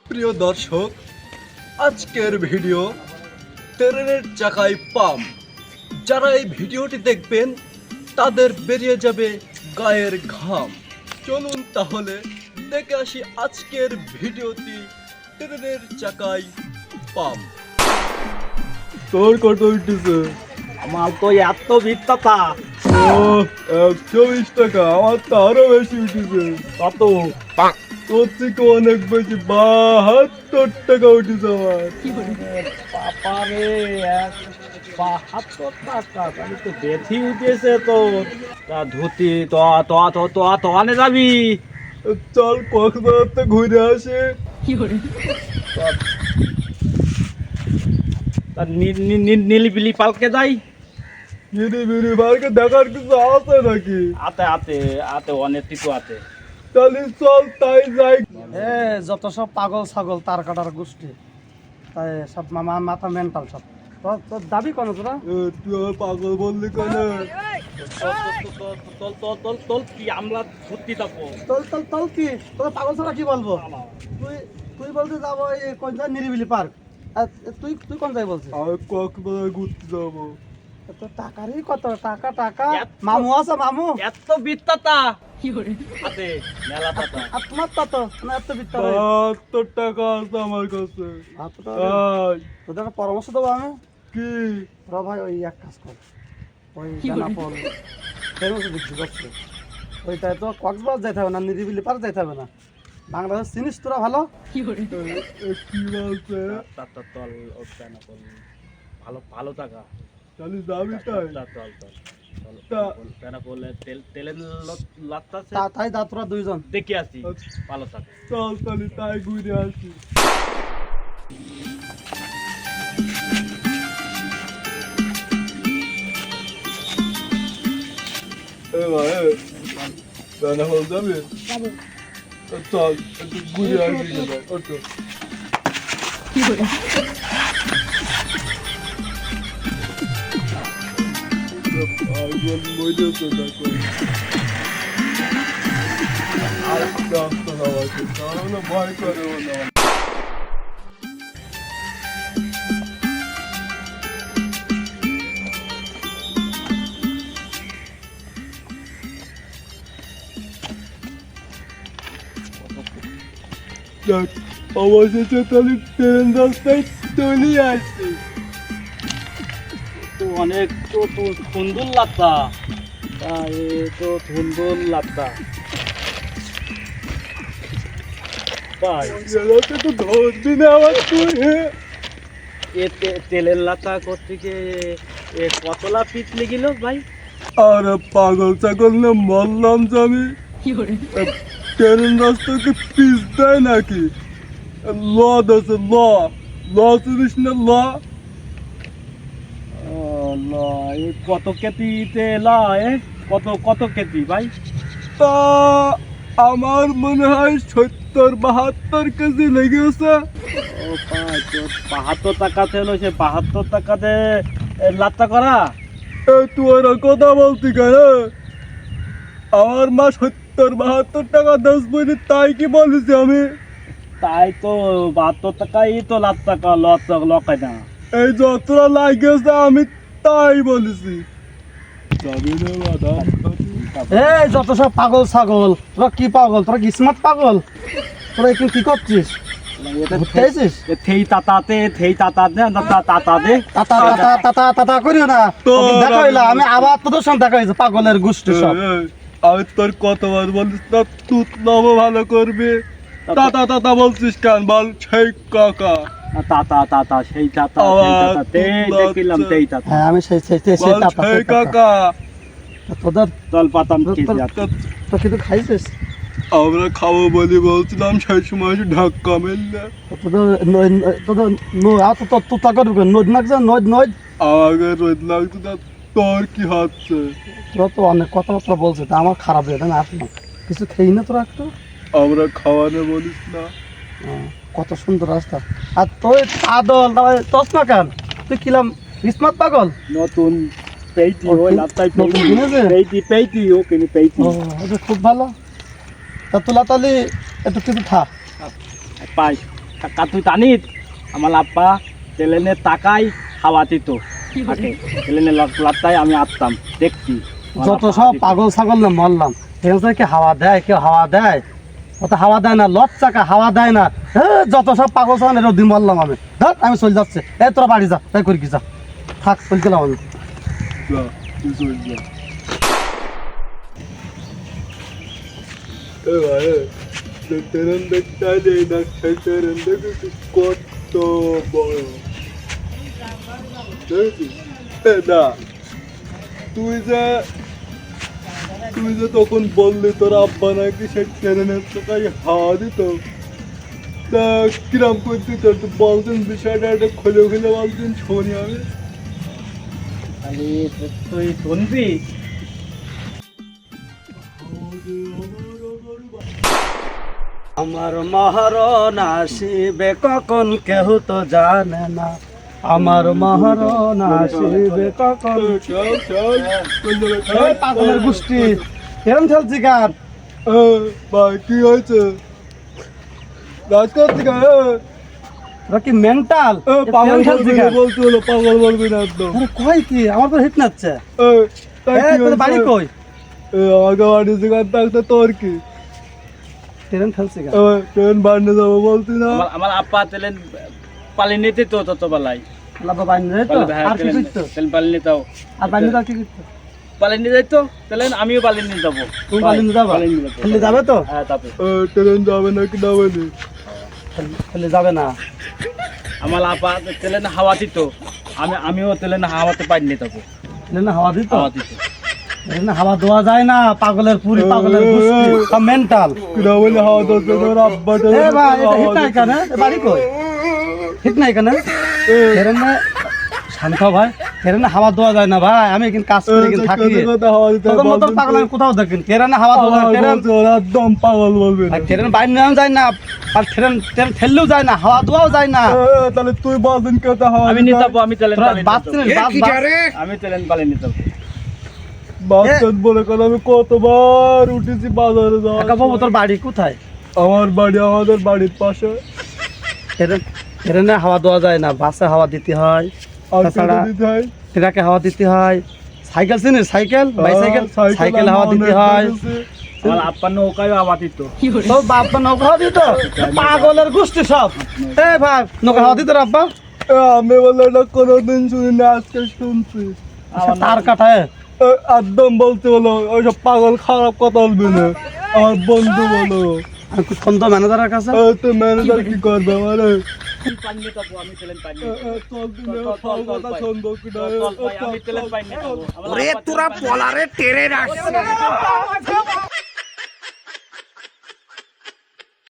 প্রিয় দর্শক, আজকের ভিডিও ট্রেনের চাকায় পাম্প। যারা এই ভিডিওটি দেখবেন তাদের বেরিয়ে যাবে গায়ের ঘাম। চলুন তাহলে দেখে আসি আজকের ভিডিওটি ট্রেনের চাকায় পাম্প। তোর কত উঠেছে? আমার তো এত ভিড়টা ও 120 টাকা, আমার তো আরো বেশি উঠেছে। কত তোর থেকে অনেক বেশি 72 টাকা উঠেছে আমার। বাপারে 72 টাকা, তাহলে তো বেশি উঠেছে তোর। তা ধুতি তো আনে যাবি? চল কক্সবাজার তো ঘুরে আসে। তা নীলবিলি পালকে যাই। বিড়ি বারকে দেখার কিছু আছে নাকি? আতে অনেক কিছু আছে। তাহলে চল তাই যাই। যত সব পাগল ছাগল তার কাটার গোষ্ঠী, তাই সব মাথা মেন্টাল সব। তোর দাবি কোনো তোরা? তুই আমার পাগল বললি কেন? তোল কি আমরা ধুতি যাবো? তল কি তোরা পাগল ছাড়া কি বলবো? তুই বলতে যাবো এই কোন জায়গায় নিরিবিলি পার্ক, আর তুই কোন জায়গায় বলছিস? আমি কক্সবাজার ঘুরতে যাবো। তোর টাকারই কত টাকা মামু আছে মামু। এত বিত্তাতা আছে মেলা টাকা। আর তোমার তত না এত বিত্তা 72 টাকা আছে আমার কাছে। তোদের একটা পরামর্শ দেবো আমি। কি? তোরা ভাই ওই এক কাজ কর, ওই বেনাপোল ফেরত দিচ্ছি করছে, ওইটাই তো কক্সবাজার যাইতে হবে না, নিরিবিলি পার্ক যাইতে হবে না। বাংলাদেশ চিনিস তোরা ভালো? কি বলছে? তল ভালো ভালো টাকা। তাহলে যাবি তাই? তেলের লাগতাছে। তাই দা তোরা দুইজন দেখে আসি ভালো থাকে। চল তাহলে তাই ঘুরে আসি। বেনাপোল যাবে? চল একটু ঘুরে আসি। ওঠো। পাগল মরেছে দেখো। আর রাস্তা নামাচ্ছে, তাহলে ভয় করে না। দেখ অবশেষে তাহলে ট্রেন রাস্তায় চলে আসছে। তো অনেক তো সুন্দর লাগতা, তো সুন্দর লাগতা। তাই এলাকা তো ধরবি না আমার তুই। তেলের লাতা করতে গিয়ে কতলা পিস লেগিল ভাই? আরে পাগল ছাগল না মরলাম যে আমি। ট্রেন রাস্তাকে পিস দেয় নাকি? ল আছে ল চিনিস না ল? কত কেতিতে কত কেতি ভাই? তা আমার মনে হয় 70-72 কেজি লেগেছে। ও ভাই, তো 72 টাকাতে হলো, সে 72 টাকাতে লাত্তা করা? তুই ওরা কথা বলতি কেন? আমার মা 70-72 টাকা দশ বলি, তাই কি বলিস আমি? তাই তো 72 টাকাই তো লাত্তা লকাই না। এই যতটা লাগেছে আমি তাই বলেছি। যাবি না বাধা? এই যত সব পাগল ছাগল, তোরা কি পাগল? তোরা কি স্মার্ট পাগল? তোরা এখানে কি করছিস? ঘুরতে আইছিস? থেই তাতাতে তাতা করিও না। দেখা হইলো আমি আবার তোদের সঙ্গে দেখা হয়েছে, পাগলের গোষ্ঠী সব। আমি তোর কতবার বলিস না তুত নব ভালো করবে, তাতা বলছিস কেন? বল সেই কাকা। তাতা সেই তাতা দেখিলাম সেই তাতা। হ্যাঁ আমি সেই বল সেই কাকা। তোদের জল পাতাম তো কিন্তু খাইছিস? আমরা খাবো বলি বলছিলাম, সেই সময় ধাক্কা মেললে। তোদের তোতা করবি নদ নাকছে নদ। আমাকে রোদ লাগছে না, তোর কি হচ্ছে? তোরা তো অনেক কথাবার্তা বলছে, তা আমার খারাপ লাগে না আসলাম। কিছু খেয়ে না তোরা একটু? আমরা খাওয়ানো বলিস না। কত সুন্দর রাস্তা। আর তুই পাগল তস না কেন? তুই কিলাম স্মার্ট পাগল? নতুন পেইটি ওই লাত্তাই নতুন কিনেছে? পেইটি ও কিনে পেইটি। এটা খুব ভালো। তা তোলা তালি একটু কিছু খা। পাই তুই জানিস আমার আব্বা ট্রেনে তাকাই হাওয়া দিত থাকে ট্রেনে লাত্তাই আমি আসতাম দেখছি আমার যত আব্বা সব হাওয়া দিত। পাগল ছাগল না মরলাম এখানে কি হাওয়া দেয় কেউ হাওয়া দেয় অত হাওয়া দেয় না লট চাকা হাওয়া দেয় না যত সব পাগল ছাগল এর দিন মরলাম আমি ধর আমি চলে যাচ্ছে এই তোরা বাড়ি যা তাই করি কি যা থাক চলে গেলাম আমি যা, তুই চল যা। এ ভাই, ট্রেন দেখতে আইলে এই ডাক্তার ট্রেন দেখেছিস কত বড় দেখেছিস? এ না, তুই যে তখন বললি তোর আব্বা নাকি সে ট্রেনের টাকায় হাওয়া দিত তা কিরাম করতে তোর তো বলতেন বিষয়টা একটা খুলে খুলে বলতেন শুনি আমি খালি তুই শুনবি আমার মহারণ আসিবে কখন কেহ তো জানে না আমার মহারণ আসিবে কখন চল চল এই পাগলের গোষ্ঠী এরম চলছি কার ভাই কি হয়েছে রাজকার থেকে ওরা কি মেন্টাল পাগল বলবি না বলতে হলো পাগল বলবি না একদম কয় কি আমার তো হিট নাচ্ছে তাই কি তোর বাড়ি হয়েছে? কই আমাকে বাড়ি দোকান থাকতে তোর কি ট্রেন ফেলছি কার ট্রেন বাড়নে যাবো বলতি না আমার আব্বা ট্রেন পালিয়ে নিতে তো ততবেলায় লাভ বাইন যায় তো আর কি করতো ট্রেন পালিয়ে নিতাও আর বাইন তো কি করতো পালিয়ে নিয়ে যাইতো ট্রেন আমিও পালিয়ে নিয়ে যাবো তুমি পালিয়ে যাবা পালিয়ে নিয়ে যাবো। খেলে যাবে তো হ্যাঁ তারপরে ট্রেন যাবে নাকি যাবে না খেলে যাবে না আমার আব্বা ট্রেন হাওয়া দিত আমিও ট্রেন হাওয়াতে পাইনি যাবো খেলে না হাওয়া দিত হাওয়া দিত না হাওয়া দেওয়া যায় না পাগলের পুরি পাগলের গোষ্ঠী সব মেন্টাল কিনা বলে হাওয়া দরকার তোর আব্বা এ ভাই এটা হিট নাই কেন এ বাড়ি কই হিট নাই কেন ট্রেন না শান্ত ভাই ট্রেন হাওয়া দেওয়া যায় না ভাই আমি কিন্তু কাজ করে কিন্তু থাকি হাওয়া দিতে তোদের মতো পাগল আমি কোথাও দেখেন ট্রেন হাওয়া দেওয়া যায় না ট্রেন একদম পাগল বলবে না ট্রেন বাইরে নেওয়া যায় না আর ট্রেন ট্রেন ঠেললেও যায় না হাওয়া দেওয়াও যায় না তাহলে তুই বলদিন কেটে হাওয়া আমি নিয়ে যাবো আমি ট্রেন তোরা পালিয়ে বাস নিয়ে যাবো। ট্রেন আমি ট্রেন পালিয়ে নিয়ে যাবো বাস্কেট বলে কারণ আমি কতবার উঠেছি বাজারে যাওয়া একা বাবু তোর বাড়ি কোথায় আমার বাড়ি আমাদের বাড়ির পাশে ট্রেন ট্রেনে হাওয়া দেওয়া যায় না বাসে হাওয়া দিতে হয় আর তাছাড়া কেটে দিতে হয় ট্রাকে হাওয়া দিতে হয় সাইকেল চিনিস সাইকেল বাইসাইকেল সাইকেল হাওয়া দিতে হয় আমার আব্বা নৌকায় হাওয়া দিত তোর বাপ্পা নৌকা হাওয়া দিত পাগলের গোষ্ঠী সব এ ভাই নৌকা হাওয়া দিত আব্বা আমি বলে এটা কোনোদিন শুনি না আজকে শুনছি তার কাটায় একদম বলতে বলো ওইসব পাগল খারাপ কথা বলবি না আমার বন্ধু বলো আমি ফোন তো ম্যানেজারের কাছে তো ম্যানেজার কি করবে আমার পালিয়ে নিয়ে যাবো আমি ট্রেন পালিয়ে চল দিনে কথা শুনবো কিনা চল ভাই আমি ট্রেন পালিয়ে নিয়ে যাবো আমার ওরে আব্বা তোরা ট্রেন পালিয়ে নিয়ে পলারে টেরে রাখ